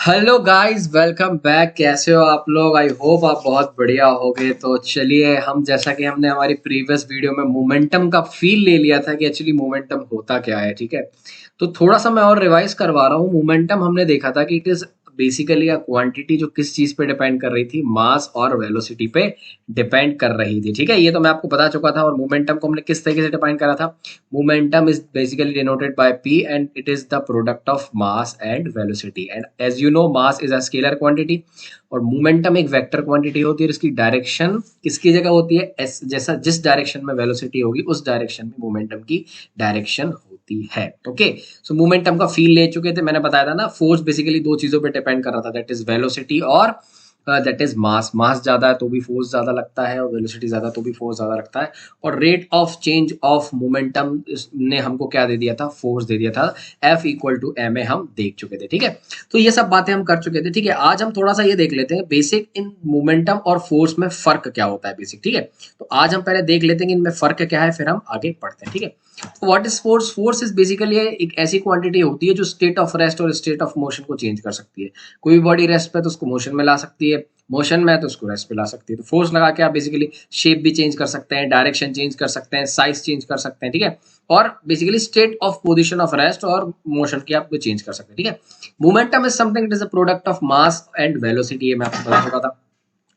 Hello guys, welcome back. कैसे हो आप लोग? आई होप आप बहुत बढ़िया होगे। तो चलिए, हम जैसा कि हमने हमारी प्रीवियस वीडियो में मोमेंटम का फील ले लिया था कि एक्चुअली मोमेंटम होता क्या है, ठीक है। तो थोड़ा सा मैं और रिवाइज करवा रहा हूँ। मोमेंटम हमने देखा था कि it is basically a quantity जो किस चीज पे डिपेंड कर रही थी, मास और वेलोसिटी पे डिपेंड कर रही थी, ठीक है। ये तो मैं आपको बता चुका था। और मोमेंटम को हमने किस तरीके से डिफाइन करा था? Momentum is basically denoted by p and it is the product of mass and velocity, and as you know mass is a scalar quantity और मोमेंटम एक वेक्टर क्वांटिटी होती है और इसकी डायरेक्शन किसकी जगह होती है? एस, जैसा जिस डायरेक्शन में वेलोसिटी होगी उस डायरेक्शन में मोमेंटम की डायरेक्शन होती है। ओके, सो मोमेंटम का फील ले चुके थे। मैंने बताया था ना, फोर्स बेसिकली दो चीजों पे डिपेंड कर रहा था, दैट इज वेलोसिटी और दैट इज मास। मास ज्यादा है तो भी फोर्स ज्यादा लगता है और वेलोसिटी ज्यादा तो भी फोर्स ज्यादा लगता है। और rate of change of momentum ने हमको क्या दे दिया था? फोर्स दे दिया था। F equal to M A हम देख चुके थे, ठीक है। तो ये सब बातें हम कर चुके थे, ठीक है। आज हम थोड़ा सा ये देख लेते हैं बेसिक इन मोमेंटम और फोर्स में फर्क क्या होता है, बेसिक, ठीक है। तो आज हम पहले देख लेते हैं कि इनमें फर्क क्या है, फिर हम आगे बढ़ते हैं, ठीक है। तो what is force? Force is basically एक ऐसी क्वांटिटी होती है जो स्टेट ऑफ रेस्ट और स्टेट ऑफ मोशन को चेंज कर सकती है। कोई भी बॉडी रेस्ट पे तो उसको मोशन में ला सकती है, मोशन में है तो उसको रेस्ट पे ला सकती है। तो फोर्स लगा के आप बेसिकली शेप भी चेंज कर सकते हैं, डायरेक्शन चेंज कर सकते हैं, साइज चेंज कर सकते हैं, ठीक है। और basically state of position of rest और मोशन की आप चेंज कर सकते हैं, ठीक है। Momentum is something it is a product of mass and velocity, ये मैं आपको बता चुका था,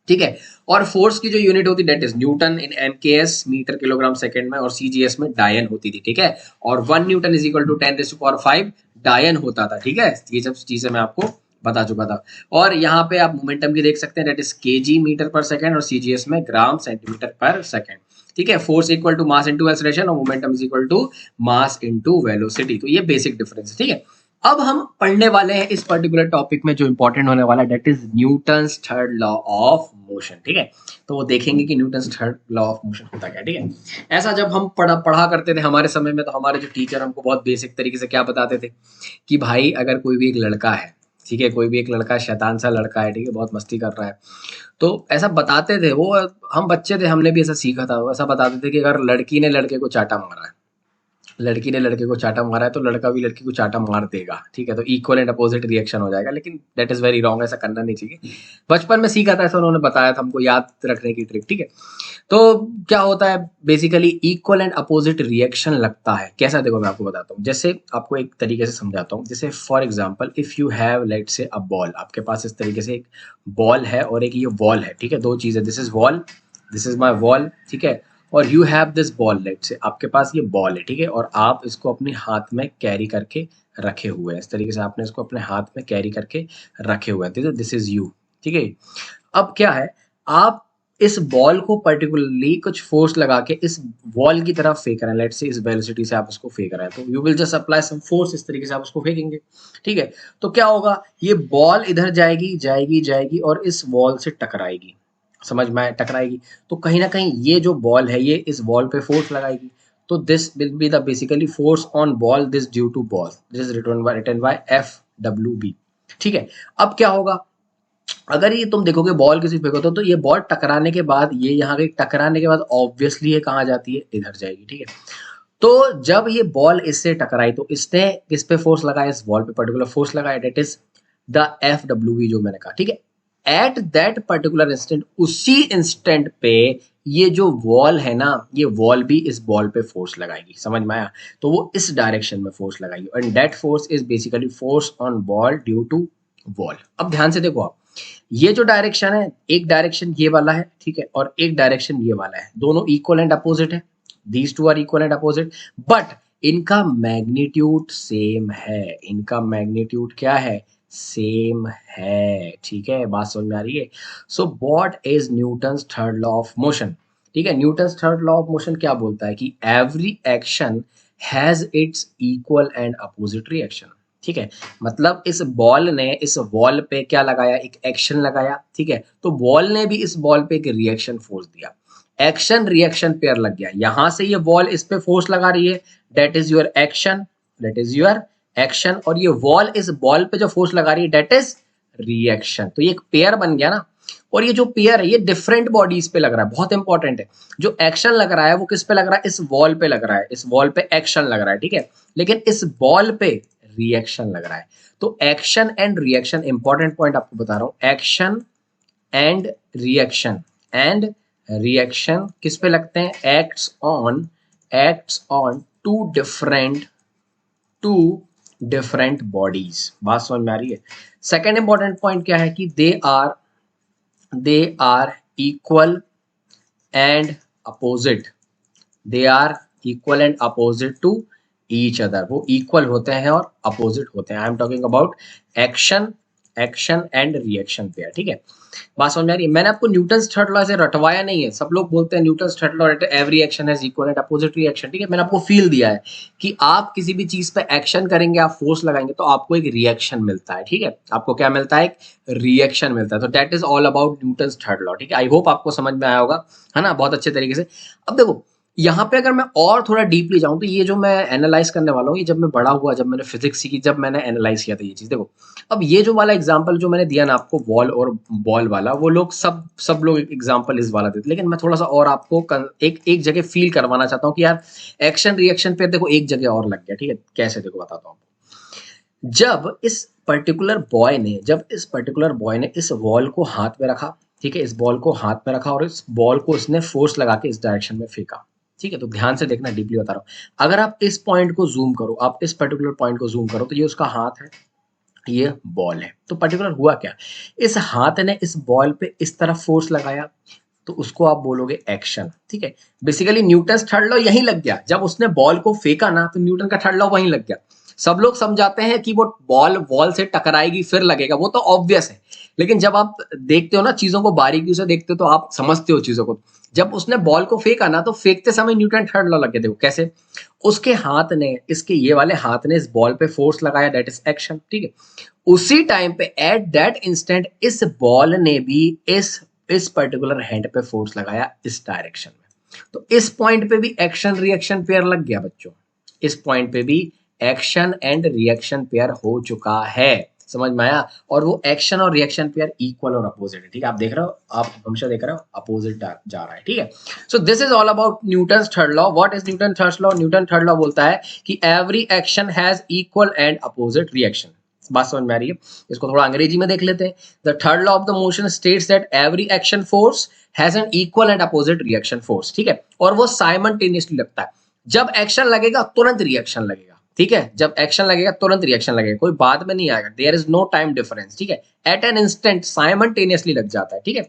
ठीक है। और फोर्स की जो यूनिट होती है that is newton in MKS, metre kilogram second में, और सीजीएस में डायन होती थी, ठीक है। और 1 न्यूटन इज इक्वल टू 10⁵ डायन होता था, ठीक है। ये सब चीजें मैं आपको बता चुका था। और यहाँ पे आप मोमेंटम की देख सकते हैं, that is KG metre per second, और सीजीएस में ग्राम सेंटीमीटर पर सेकंड, ठीक है। Force equal to mass into acceleration और momentum is equal to mass into velocity. तो ये बेसिक डिफरेंस है, ठीक है। अब हम पढ़ने वाले हैं इस पर्टिकुलर टॉपिक में जो इंपॉर्टेंट होने वाला है, that is Newton's third law of motion, ठीक है। तो वो देखेंगे कि Newton's third law of motion होता क्या, ठीक है। ऐसा जब हम पढ़ा करते थे हमारे समय में, तो हमारे जो टीचर हमको बहुत बेसिक तरीके से क्या बताते थे कि भाई अगर कोई भी एक लड़का है, ठीक है, कोई भी एक लड़का शैतान सा लड़का है, ठीक है, बहुत मस्ती कर रहा है, तो ऐसा बताते थे वो। हम बच्चे थे, हमने भी ऐसा सीखा था। वो ऐसा बताते थे कि अगर लड़की ने लड़के को चाटा मारा है, लड़की ने लड़के को चाटा मारा है, तो लड़का भी लड़की को चाटा मार देगा, ठीक है। तो इक्वल एंड अपोजिट रिएक्शन हो जाएगा, लेकिन दैट इज वेरी रॉन्ग, ऐसा करना नहीं चाहिए। बचपन में सीखा था, ऐसा उन्होंने बताया था हमको, याद रखने की ट्रिक, ठीक है। तो क्या होता है basically? Equal and opposite reaction लगता है कैसा, देखो मैं आपको बताता हूँ। जैसे आपको एक तरीके से समझाता हूँ। जैसे for example, if you have let से अ बॉल, आपके पास इस तरीके से एक बॉल है और एक ये वॉल है, ठीक है। दो चीजें, this is wall, this is my wall, ठीक है। और you have this ball, let say आपके पास ये बॉल है, ठीक है। और आप इसको अपने हाथ में कैरी करके रखे हुए हैं, इस तरीके से आपने इसको अपने हाथ में कैरी करके रखे हुए हैं, दिस इज यू, ठीक है। अब क्या है, आप इस बॉल को पर्टिकुलरली कुछ फोर्स लगा के इस वॉल की तरफ फेंक रहे हैं, लेट से इस वेलोसिटी से आप उसको फेंक रहे हैं, तो you will just apply some force, इस तरीके से आप उसको फेंकेंगे, ठीक है। तो क्या होगा, ये बॉल इधर जाएगी जाएगी जाएगी और इस वॉल से टकराएगी, समझ में आया? टकराएगी तो कहीं ना कहीं ये जो बॉल है ये इस बॉल पे फोर्स लगाएगी। तो this will be the basically force on ball, this due to ball, this is written by F W B, ठीक है। अब क्या होगा, अगर ये तुम देखोगे बॉल किसी फेंको तो ये बॉल टकराने के बाद, ये यहाँ पे टकराने के बाद ऑब्वियसली ये कहाँ जाती है? इधर जाएगी, ठीक है। तो जब ये बॉल इससे टकराई तो इसने किस पे फोर्स लगाया? इस बॉल पे पर्टिकुलर फोर्स लगाया, that is the F W B जो मैंने कहा, ठीक है। एट दैट पर्टिकुलर इंस्टेंट, उसी इंस्टेंट पे ये जो वॉल है ना, ये वॉल भी इस बॉल पे फोर्स लगाएगी, समझ में आया? तो वो इस डायरेक्शन में फोर्स लगाएगी and that force is basically force on ball due to wall. अब ध्यान से देखो आप, ये जो डायरेक्शन है, एक डायरेक्शन ये वाला है, ठीक है, और एक डायरेक्शन ये वाला है, दोनों इक्वल एंड अपोजिट है, these two are equal and opposite, but इनका मैग्नीट्यूड सेम है। इनका मैग्नीट्यूड क्या है? सेम है, ठीक है। बात समझ में आ रही है? So what is Newton's third law of motion, ठीक है। Newton's third law of motion क्या बोलता है कि every action has its equal and opposite reaction, ठीक है। मतलब इस बॉल ने इस वॉल पे क्या लगाया? एक एक्शन लगाया, ठीक है। तो बॉल ने भी इस बॉल पे एक रिएक्शन फोर्स दिया, एक्शन रिएक्शन पेयर लग गया। यहां से ये बॉल इस पे फोर्स लगा रही है, that is your action, that is your action. और ये वॉल इस बॉल पे जो फोर्स लगा रही है, दैट इज रिएक्शन। तो ये एक पेयर बन गया ना। और ये जो पेयर है ये डिफरेंट बॉडीज पे लग रहा है, बहुत इंपॉर्टेंट है। जो एक्शन लग रहा है वो किस पे लग रहा है? इस वॉल पे लग रहा है, इस वॉल पे एक्शन लग रहा है, ठीक है। लेकिन इस बॉल पे रिएक्शन लग रहा है। तो action and reaction, important point आपको बता रहा हूं, एक्शन एंड रिएक्शन किस पे लगते हैं? Acts on two different bodies. बात समझ में आ रही है? सेकेंड इंपॉर्टेंट पॉइंट क्या है कि they are equal and opposite, they are equal and opposite to each other. वो इक्वल होते हैं और अपोजिट होते हैं। I am talking about action and reaction pair. ठीक है, बात समझ में आ रही है? मैंने आपको न्यूटन्स थर्ड लॉ से रटवाया नहीं है। सब लोग बोलते हैं Newton's third law, every action has equal and opposite reaction. ठीक है, मैंने आपको फील दिया है कि आप किसी भी चीज पे एक्शन करेंगे, आप फोर्स लगाएंगे तो आपको एक रिएक्शन मिलता है। ठीक है, आपको क्या मिलता है? एक रिएक्शन मिलता है। तो that is all about Newton's third law. ठीक है, आई होप आपको समझ में आया होगा, है ना, बहुत अच्छे तरीके से। अब देखो यहाँ पे अगर मैं और थोड़ा डीपली जाऊं तो ये जो मैं एनालाइज करने वाला हूँ, ये जब मैं बड़ा हुआ, जब मैंने फिजिक्स सीखी, जब मैंने एनालाइज किया था ये चीज। देखो अब ये जो वाला एग्जांपल जो मैंने दिया ना आपको, वॉल और बॉल वाला, वो लोग सब लोग एग्जांपल इस वाला देते, लेकिन मैं थोड़ा सा और आपको एक जगह फील करवाना चाहता हूँ कि यार एक्शन रिएक्शन पे देखो एक जगह और लग गया। ठीक है, कैसे? देखो बताता हूँ। जब इस पर्टिकुलर बॉय ने इस वॉल को हाथ में रखा, ठीक है, इस बॉल को हाथ में रखा और इस बॉल को इसने फोर्स लगा के इस डायरेक्शन में फेंका। ठीक है, तो ध्यान से देखना, डीपली बता रहा हूं। अगर आप इस पॉइंट को जूम करो, आप इस पर्टिकुलर पॉइंट को जूम करो, तो ये उसका हाथ है, ये बॉल है। तो पर्टिकुलर हुआ क्या? इस हाथ ने इस बॉल पे इस तरह फोर्स लगाया, तो उसको आप बोलोगे एक्शन। ठीक है, बेसिकली न्यूटन थर्ड लॉ यहीं लग गया। जब उसने बॉल को फेंका ना, तो न्यूटन का थर्ड लॉ वहीं लग गया। सब लोग समझाते हैं कि वो बॉल वॉल से टकराएगी फिर लगेगा, वो तो ऑब्वियस है। लेकिन जब आप देखते हो ना चीजों को, बारीकी से देखते हो, तो आप समझते हो चीजों को। जब उसने बॉल को फेंका ना, तो फेंकते समय न्यूटन थर्ड लॉ लग गया। देखो कैसे, उसके हाथ ने, इसके ये वाले हाथ ने इस बॉल पे फोर्स लगाया, दैट इज एक्शन। ठीक है, उसी टाइम पे एट दैट इंस्टेंट इस बॉल ने भी इस पर्टिकुलर हैंड पे फोर्स लगाया इस डायरेक्शन में। तो इस पॉइंट पे भी एक्शन रिएक्शन पेयर लग गया बच्चों। इस पॉइंट पे भी एक्शन एंड रिएक्शन पेयर हो चुका है। समझ में आया? और वो एक्शन और रिएक्शन पेयर इक्वल और अपोजिट है। ठीक है, आप देख रहे हो, आप हमेशा देख रहे हो अपोजिट जा रहा है। ठीक है, so this is all about Newton third law. What is Newton third law? Newton third law बोलता है कि every action has equal and opposite reaction. बात समझ में आ रही है? इसको थोड़ा अंग्रेजी में देख लेते हैं। The third law of the motion states that every action force has an equal and opposite reaction force. ठीक है, और वो साइमल्टेनियसली लगता है। जब एक्शन लगेगा तुरंत रिएक्शन लगेगा। ठीक है, जब एक्शन लगेगा तुरंत रिएक्शन लगेगा, कोई बाद में नहीं आएगा। There is no time difference. ठीक है, एट एन इंस्टेंट साइमल्टेनियसली लग जाता है। ठीक है,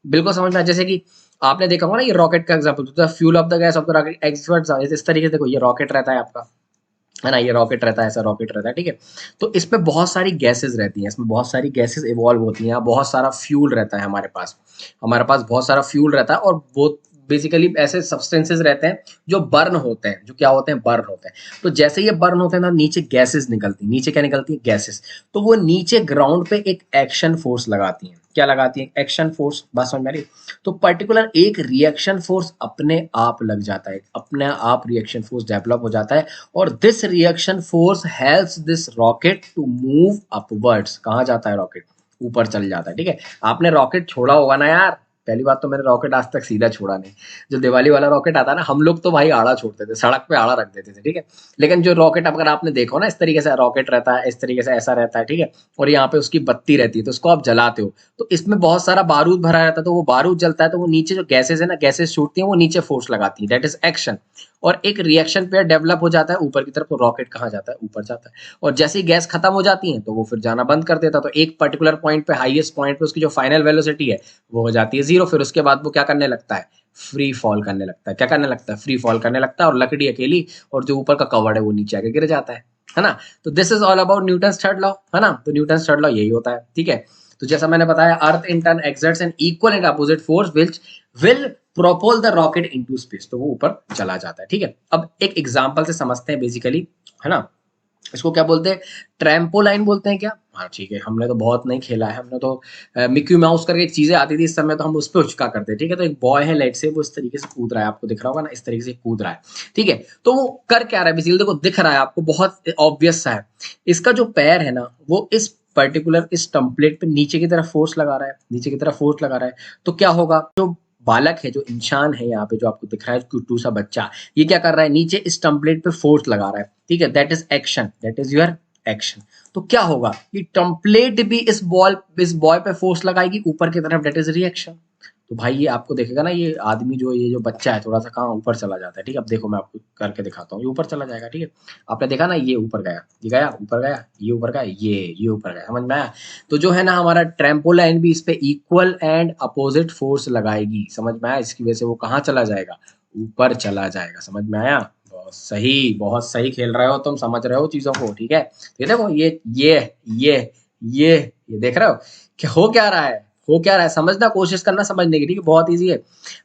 बिल्कुल समझ में। जैसे कि आपने देखा होगा ना, ये रॉकेट का example, the fuel of the gas off the rocket expert, इस तरीके से देखो, ये रॉकेट रहता है आपका, है ना, ये रॉकेट रहता है, ऐसा रॉकेट रहता है। ठीक है, तो इसमें बहुत सारी गैसेस रहती हैं, इसमें बहुत सारी गैसेस इवॉल्व होती हैं, बहुत सारा फ्यूल रहता है हमारे पास बहुत सारा फ्यूल रहता है। और वो बेसिकली ऐसे सब्सटेंसेस रहते हैं जो बर्न होते हैं, जो क्या होते हैं? बर्न होते हैं। तो जैसे ये बर्न होते हैं ना, नीचे गैसेस निकलती हैं। नीचे क्या निकलती है? गैसेस। तो वो नीचे ग्राउंड पे एक एक्शन फोर्स लगाती हैं। क्या लगाती है? Action force. बात समझ में आ रही? तो पर्टिकुलर एक रिएक्शन फोर्स अपने आप लग जाता है, अपने आप रिएक्शन फोर्स डेवलप हो जाता है। और this reaction force helps this rocket to move upwards. कहाँ जाता है रॉकेट? ऊपर चल जाता है। ठीक है, आपने रॉकेट छोड़ा होगा ना यार। पहली बात तो मैंने रॉकेट आज तक सीधा छोड़ा नहीं। जो दिवाली वाला रॉकेट आता है ना, हम लोग तो भाई आड़ा छोड़ते थे, सड़क पे आड़ा रख देते थे। ठीक है, लेकिन जो रॉकेट अगर आपने देखो ना, इस तरीके से रॉकेट रहता है, इस तरीके से ऐसा रहता है। ठीक है, और यहाँ पे उसकी बत्ती रहती है, तो उसको आप जलाते हो, तो इसमें बहुत सारा बारूद भरा रहता है। तो वो बारूद जलता है, तो वो नीचे जो गैसेस है ना, गैसेस छूटती हैं, वो नीचे फोर्स लगाती है, दैट इज एक्शन। और एक रिएक्शन पेयर डेवलप हो जाता है ऊपर की तरफ। तो रॉकेट कहाँ जाता है? ऊपर जाता है। और जैसे ही गैस खत्म हो जाती है, तो वो फिर जाना बंद कर देता है। तो एक पर्टिकुलर पॉइंट पे, हाईएस्ट पॉइंट पे, उसकी जो फाइनल वेलोसिटी है वो हो जाती है 0। फिर उसके बाद वो क्या करने लगता है? फ्री फॉल करने लगता है। क्या करने लगता है? फ्री फॉल करने लगता है। और लकड़ी अकेली, और जो ऊपर का कवर है वो नीचे आके गिर जाता है ना। तो this is all about Newton third law, है ना। तो न्यूटन थर्ड लॉ यही होता है। ठीक है, तो जैसा मैंने बताया, earth in turn exerts an equal and opposite force which will propel the rocket into space. तो वो ऊपर चला जाता है। ठीक है, अब एक एग्जांपल से समझते हैं बेसिकली, है ना। इसको क्या बोलते हैं? ट्रैम्पोलाइन बोलते हैं क्या? हाँ ठीक है, हमने तो बहुत नहीं खेला है। हमने तो मिक्की माउस करके एक चीजें आती थी इस समय, तो हम उस पर उचका करते। ठीक है, तो एक बॉय है लेट से, वो इस तरीके से कूद रहा है, आपको दिख रहा होगा ना, इस तरीके से कूद रहा है। ठीक है, तो वो कर क्या रहा है? बेसिकली देखो, दिख रहा है आपको, बहुत ऑब्वियस सा है। इसका जो पैर है ना, वो इस पर्टिकुलर इस टेम्पलेट पे नीचे की तरफ फोर्स लगा रहा है, नीचे की तरफ फोर्स लगा रहा है। तो क्या होगा? जो बालक है, जो इंसान है यहाँ पे, जो आपको दिख रहा है क्यूटू सा बच्चा, ये क्या कर रहा है? नीचे इस टेम्पलेट पे फोर्स लगा रहा है। ठीक है, that is action, that is your action. तो क्या होगा कि टेम्पलेट भी इस बॉय पे फोर्स लगाएगी ऊपर की तरफ, डेट इज रिएक्शन। तो भाई ये आपको देखेगा ना, ये आदमी जो ये जो बच्चा है थोड़ा सा कहाँ ऊपर चला जाता है, ठीक है। अब देखो मैं आपको करके दिखाता हूँ, ये ऊपर चला जाएगा, ठीक है। आपने देखा ना, ये ऊपर गया, ये गया ऊपर गया, ये ऊपर गया, ये ऊपर गया, समझ में आया। तो जो है ना हमारा ट्रैम्पोलाइन भी इस पे इक्वल एंड अपोजिट फोर्स लगाएगी, समझ में आया। इसकी वजह से वो कहाँ चला जाएगा, ऊपर चला जाएगा, समझ में आया। बहुत सही खेल रहे हो तुम, समझ रहे हो चीजों को, ठीक है। ये देखो ये देख रहे हो कि हो क्या रहा है, हो क्या रहा है, समझना कोशिश करना समझने की, ठीक है, बहुत इजी है।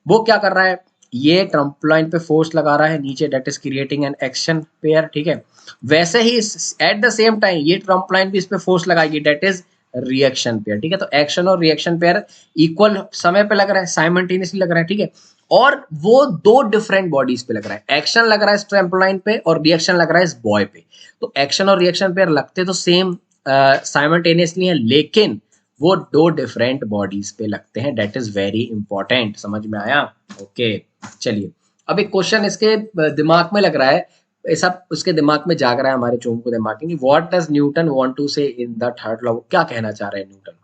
वो क्या कर रहा है, ये ट्रम्पोलाइन पे फोर्स लगा रहा है नीचे, that is creating an action pair, ठीक है। वैसे ही एट द सेम टाइम ये ट्रम्पोलाइन भी इस पे फोर्स लगाएगी, डेट इज रिएक्शन पेयर, ठीक है। तो एक्शन और रिएक्शन पेयर इक्वल समय पे लग रहा है, साइमल्टेनियसली लग रहा है, ठीक है। और वो दो डिफरेंट बॉडीज पे लग रहा है, एक्शन लग रहा है इस ट्रम्पोलाइन पे और रिएक्शन लग रहा है इस बॉय पे। तो एक्शन और रिएक्शन पेयर लगते तो सेम साइमल्टेनियसली है, लेकिन वो दो डिफरेंट बॉडीज पे लगते हैं, डेट इज वेरी इंपॉर्टेंट, समझ में आया। ओके चलिए, अब एक क्वेश्चन इसके दिमाग में लग रहा है, ऐसा उसके दिमाग में जाग रहा है, हमारे चोम को दिमाग में, what does Newton want to say in the third law, क्या कहना चाह रहे हैं न्यूटन।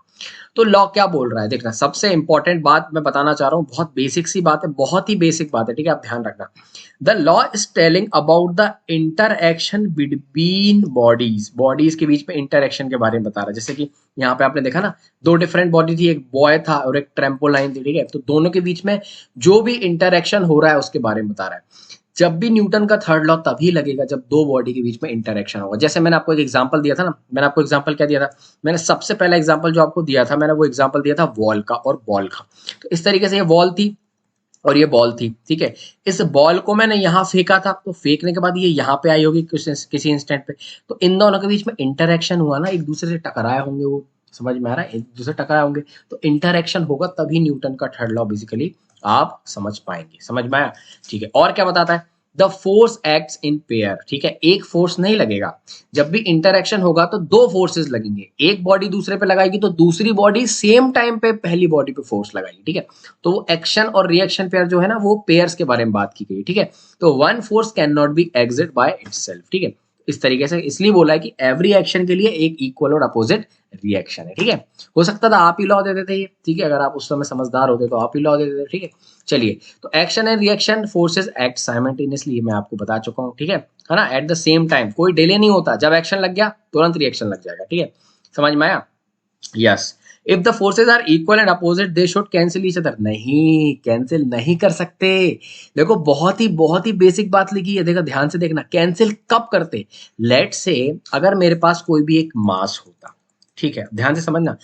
तो लॉ क्या बोल रहा है, देखना सबसे इंपॉर्टेंट बात मैं बताना चाह रहा हूँ, बहुत बेसिक सी बात है, बहुत ही बेसिक बात है, ठीक है, आप ध्यान रखना। The law is telling about the interaction between bodies के बीच में इंटरएक्शन के बारे में बता रहा है। जैसे कि यहाँ पे आपने देखा ना, दो डिफरेंट बॉडी थी, एक बॉय था और एक ट्रैम्पोलाइन थी, ठीक है। तो दोनों के बीच में जो भी इंटरएक्शन हो रहा है उसके बारे में बता रहा है। जब भी न्यूटन का थर्ड लॉ तभी लगेगा जब दो बॉडी के बीच में इंटरएक्शन होगा। जैसे मैंने आपको एक एग्जांपल दिया था ना, मैंने आपको एग्जांपल क्या दिया था, मैंने सबसे पहला एग्जांपल जो आपको दिया था, मैंने वो एग्जांपल दिया था वॉल का और बॉल का। तो इस तरीके से ये वॉल थी और ये बॉल थी, ठीक है। इस बॉल को मैंने यहाँ फेंका था, तो फेंकने के बाद ये यहाँ पे आई होगी किसी इंस्टेंट पे, तो इन दोनों के बीच में इंटरएक्शन हुआ ना, एक दूसरे से टकराए होंगे, वो समझ में आ रहा है, एक दूसरे से टकराए होंगे, तो इंटरएक्शन होगा तभी न्यूटन का थर्ड लॉ बेसिकली आप समझ पाएंगे, समझ में आया, ठीक है। और क्या बताता है, the force acts in pair, ठीक है, एक फोर्स नहीं लगेगा, जब भी इंटरएक्शन होगा तो दो फोर्सेस लगेंगे, एक बॉडी दूसरे पे लगाएगी तो दूसरी बॉडी सेम टाइम पे पहली बॉडी पे फोर्स लगाएगी, ठीक है। तो वो एक्शन और रिएक्शन पेयर जो है ना, वो पेयर्स के बारे में बात की गई, ठीक है। तो one force can not be exit by itself, ठीक है। इस तरीके से इसलिए बोला है कि एवरी एक्शन के लिए एक इक्वल और अपोजिट रिएक्शन है, ठीक है। हो सकता था आप ही लॉ दे देते, ठीक है, अगर आप उस समय समझदार होते तो आप ही लॉ दे देते, ठीक है। चलिए, तो action and reaction forces act simultaneously, मैं आपको बता चुका हूँ, ठीक है ना, एट द सेम टाइम, कोई डिले नहीं होता, जब एक्शन लग गया तुरंत रिएक्शन लग जाएगा, ठीक है, समझ में आया। Yes, if the forces are equal and opposite they should cancel each other, नहीं कैंसिल नहीं कर सकते। देखो बहुत ही बेसिक बात लिखी है, देखो ध्यान से देखना, कैंसिल कब करते, लेट से अगर मेरे पास कोई भी एक मास होता, ठीक है, ध्यान से समझना,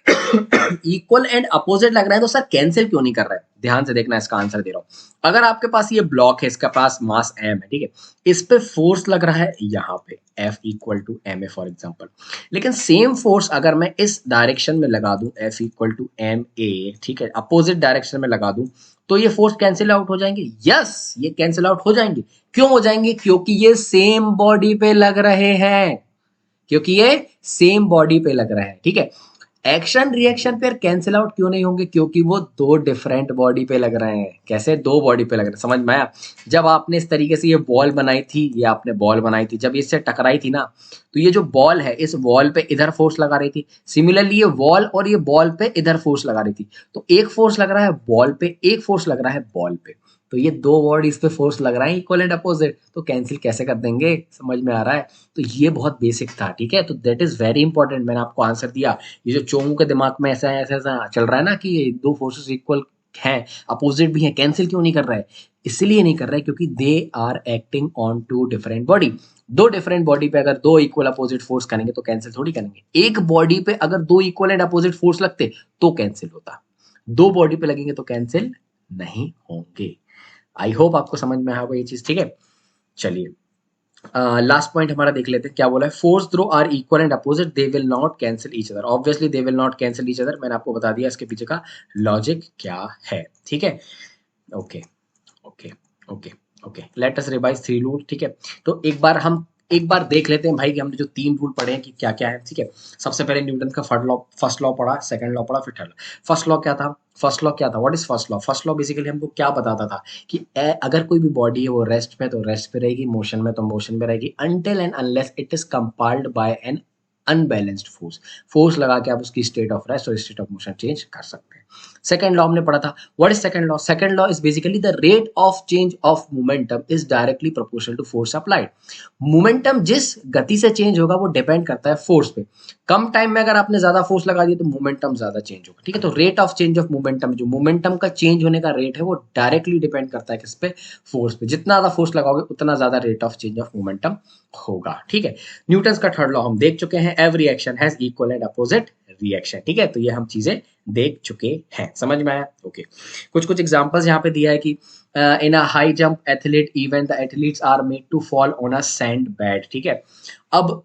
इक्वल एंड अपोजिट लग रहा है तो सर कैंसिल क्यों नहीं कर रहा है, ध्यान से देखना, इसका आंसर दे रहा हूं। अगर आपके पास ये ब्लॉक है, इसके पास मास m है, ठीक है, इस पे फोर्स लग रहा है यहाँ पे F equal to M a for example, लेकिन सेम फोर्स अगर मैं इस डायरेक्शन में लगा दूं F equal to M a, ठीक है, अपोजिट डायरेक्शन में लगा दूं, तो ये फोर्स कैंसिल आउट हो जाएंगे, यस ये कैंसिल आउट हो जाएंगे। क्यों हो जाएंगे, क्योंकि ये सेम बॉडी पे लग रहे हैं, क्योंकि ये सेम बॉडी पे लग रहा है, ठीक है। Action reaction pair cancel out क्यों नहीं होंगे, क्योंकि वो दो डिफरेंट बॉडी पे लग रहे हैं। कैसे, दो बॉडी पे लग रहे हैं, समझ में आया। जब आपने इस तरीके से ये बॉल बनाई थी, ये आपने बॉल बनाई थी, जब इससे टकराई थी ना, तो ये जो बॉल है इस वॉल पे इधर फोर्स लगा रही थी, सिमिलरली ये वॉल और ये बॉल पे इधर फोर्स लगा रही थी, तो एक फोर्स लग रहा है बॉल पे, एक फोर्स लग रहा है बॉल पे, तो ये दो बॉडीज पे फोर्स लग रहा है इक्वल एंड अपोजिट, तो कैंसिल कैसे कर देंगे, समझ में आ रहा है। तो ये बहुत बेसिक था, ठीक है, तो दैट इज वेरी इंपॉर्टेंट, मैंने आपको आंसर दिया। ये जो चोमू के दिमाग में ऐसा ऐसा चल रहा है ना कि ये दो फोर्सेस इक्वल हैं, अपोजिट भी हैं, कैंसिल क्यों नहीं कर रहा है, इसलिए नहीं कर रहा है क्योंकि they are acting on two different body. दो डिफरेंट बॉडी पे अगर दो इक्वल अपोजिट फोर्स करेंगे तो कैंसिल थोड़ी करेंगे, एक बॉडी पे अगर दो इक्वल एंड अपोजिट फोर्स लगते तो कैंसिल होता, दो बॉडी पे लगेंगे तो कैंसिल नहीं होंगे। आई होप आपको समझ में आया होगा ये चीज, ठीक है। चलिए, लास्ट पॉइंट हमारा देख लेते हैं, क्या बोला है, force though are equal and opposite they will not cancel each other, obviously they will not cancel each other, मैंने आपको बता दिया इसके पीछे का लॉजिक क्या है, ठीक है। Okay okay okay okay, let us revise three rule, ठीक है। तो एक बार हम एक बार देख लेते हैं भाई कि हमने जो 3 रूल पढ़े हैं कि क्या-क्या है, ठीक है? सबसे पहले न्यूटन का फर्स्ट लॉ पढ़ा, सेकंड लॉ पढ़ा, फिर थर्ड लॉ। फर्स्ट लॉ क्या था? फर्स्ट लॉ क्या था? What is first law? First law basically हमको क्या बताता था कि अगर कोई भी बॉडी है वो रेस्ट पे है तो रेस्ट पे रहेगी, मोशन में तो मोशन में रहेगी, until and unless it is compelled by an unbalanced force. Force लगा के आप उसकी स्टेट ऑफ रेस्ट और स्टेट ऑफ मोशन चेंज कर सकते हैं। सेकंड लॉ हमने पढ़ा था। What is second law? Second law is basically the rate of change of momentum is directly proportional to force applied. Momentum जिस गति से चेंज होगा वो डिपेंड करता है फोर्स पे। कम टाइम में अगर आपने ज्यादा फोर्स लगा दिया तो मोमेंटम ज्यादा चेंज होगा, ठीक है? तो rate of change of momentum, जो मोमेंटम का चेंज होने का रेट है वो डायरेक्टली डिपेंड करता है किस पे? फोर्स पे। जितना ज्यादा फोर्स लगाओगे उतना ज्यादा rate of change of momentum होगा, ठीक है? न्यूटन का थर्ड लॉ हम देख चुके हैं, every action has equal and opposite reaction, ठीक है? तो ये हम चीजें देख चुके हैं, समझ में आया? ओके। कुछ कुछ एग्जांपल्स यहाँ पे दिया है कि in a high jump athlete event the athletes are made to fall on a sand bed, ठीक है? अब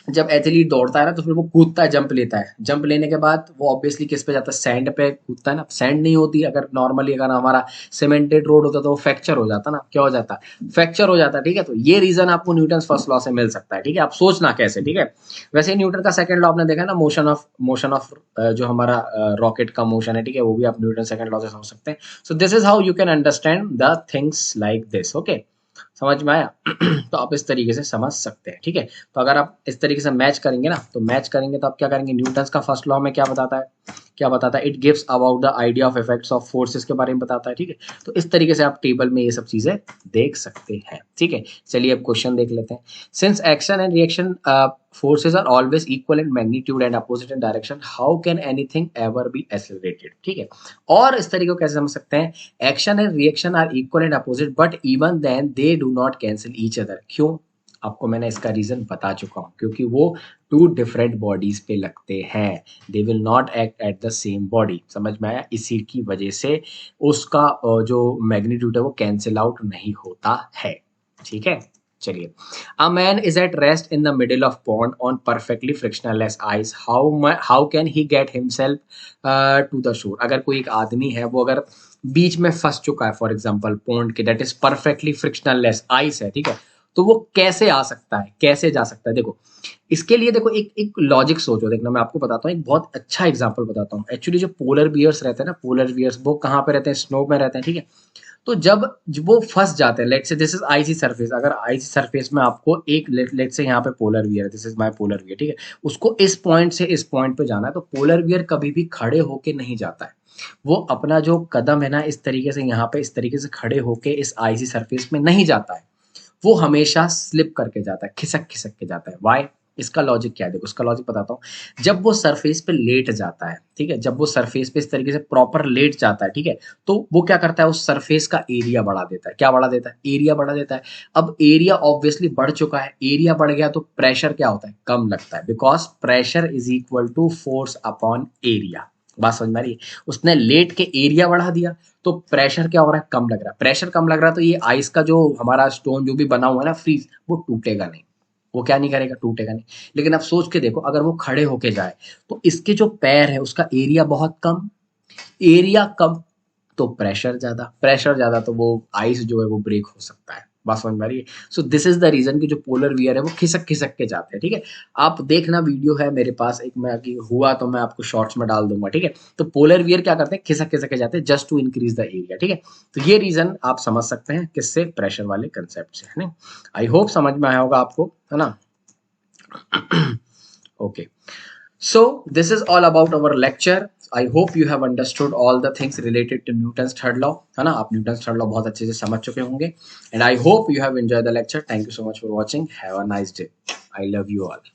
जब एथलीट दौड़ता है ना तो फिर वो कूदता है, जंप लेता है। जंप लेने के बाद वो ऑब्वियसली किस पे जाता है? सैंड पे कूदता है ना। सैंड नहीं होती, अगर नॉर्मली अगर हमारा सीमेंटेड रोड होता तो वो फ्रैक्चर हो जाता ना। क्या हो जाता? फ्रैक्चर हो जाता, ठीक है? तो ये रीजन आपको न्यूटन फर्स्ट लॉ से मिल सकता है, ठीक है? आप सोचना कैसे, ठीक है? वैसे न्यूटन का सेकंड लॉ आपने देखा ना, मोशन ऑफ जो हमारा रॉकेट का मोशन है, ठीक है? वो भी आप न्यूटन सेकंड लॉ से समझ सकते हैं। सो this is how you can understand the things like this, okay? समझ में आया? तो आप इस तरीके से समझ सकते हैं, ठीक है? तो अगर आप इस तरीके से मैच करेंगे ना, तो मैच करेंगे तो आप क्या करेंगे? न्यूटन का फर्स्ट लॉ में क्या बताता है? क्या बताता है? It gives about the idea of effects of forces के बारे में बताता है, ठीक है? तो इस तरीके से आप टेबल में ये सब चीजें देख सकते हैं, ठीक है? चलिए अब क्वेश्चन देख लेते हैं। Since action and reaction forces are always equal in magnitude and opposite in direction, how can anything ever be accelerated, ठीक है? और इस तरीके को कैसे समझ सकते हैं? Action and reaction are equal and opposite but even then they do not cancel each other. क्यों? आपको मैंने इसका रीजन बता चुका हूं, क्योंकि वो टू डिफरेंट बॉडीज पे लगते हैं। दे will not act at the same body. समझ में आया? इसी की वजह से उसका जो मैग्नीट्यूड है वो कैंसिल आउट नहीं होता है, ठीक है? चलिए, a man is at rest in the middle of pond on perfectly frictionless ice. How can he get himself to the shore? अगर कोई एक आदमी है वो अगर बीच में फंस चुका है, फॉर एग्जाम्पल पॉन्ड के, that is perfectly frictionless ice है, ठीक है? तो वो कैसे आ सकता है, कैसे जा सकता है? देखो, इसके लिए देखो एक एक लॉजिक सोचो। देखना, मैं आपको बताता हूँ, एक बहुत अच्छा एग्जाम्पल बताता हूँ। एक्चुअली जो पोलर बियर्स रहते हैं ना, पोलर बियर्स वो कहाँ पे रहते हैं? स्नो में रहते हैं, ठीक है? तो जब वो फंस जाते हैं, लेट से दिस इज आईसी सरफेस, अगर आईसी सरफेस में आपको एक लेट से यहाँ पे पोलर वियर है, this is my polar wear, ठीक है? उसको इस पॉइंट से इस पॉइंट पे जाना है, तो पोलर वियर कभी भी खड़े होके नहीं जाता है। वो अपना जो कदम है ना, इस तरीके से यहाँ पे इस तरीके से खड़े होके इस आईसी सरफेस में नहीं जाता है। वो हमेशा स्लिप करके जाता है, खिसक खिसक के जाता है। वाई? इसका लॉजिक क्या है? देखो, उसका लॉजिक बताता हूँ। जब वो सरफेस पे लेट जाता है, ठीक है? जब वो सरफेस पे इस तरीके से प्रॉपर लेट जाता है, ठीक है? तो वो क्या करता है? उस सरफेस का एरिया बढ़ा देता है। क्या बढ़ा देता है? एरिया बढ़ा देता है। अब एरिया ऑब्वियसली बढ़ चुका है, एरिया बढ़ गया तो प्रेशर क्या होता है? कम लगता है, because pressure is equal to force upon area. बात समझ में आ रही है? उसने लेट के एरिया बढ़ा दिया तो प्रेशर क्या हो रहा है? कम लग रहा है। प्रेशर कम लग रहा है तो ये आइस का जो हमारा स्टोन जो भी बना हुआ है ना, फ्रीज, वो टूटेगा नहीं। वो क्या नहीं करेगा? टूटेगा नहीं। लेकिन अब सोच के देखो, अगर वो खड़े होके जाए तो इसके जो पैर है उसका एरिया बहुत कम, एरिया कम तो प्रेशर ज्यादा, प्रेशर ज्यादा तो वो आइस जो है वो ब्रेक हो सकता है। बात समझ में आ रही है? So this is the reason कि जो पोलर वियर है वो खिसक खिसक के जाते हैं, ठीक है? आप देखना, वीडियो है मेरे पास एक, मैं कि हुआ तो मैं आपको शॉर्ट्स में डाल दूंगा, ठीक है? तो पोलर वियर क्या करते हैं? खिसक खिसक के जाते हैं just to increase the area, ठीक है? तो ये रीजन आप समझ सकते हैं किससे? प्रेशर वाले कंसेप्ट से, है ना? आई होप समझ में आया होगा आपको, है ना? Okay. So this is all about our lecture. I hope you have understood all the things related to Newton's third law, है ना? आप न्यूटन्स थर्ड लॉ बहुत अच्छे से समझ चुके होंगे। And I hope you have enjoyed the lecture. Thank you so much for watching. Have a nice day. I love you all.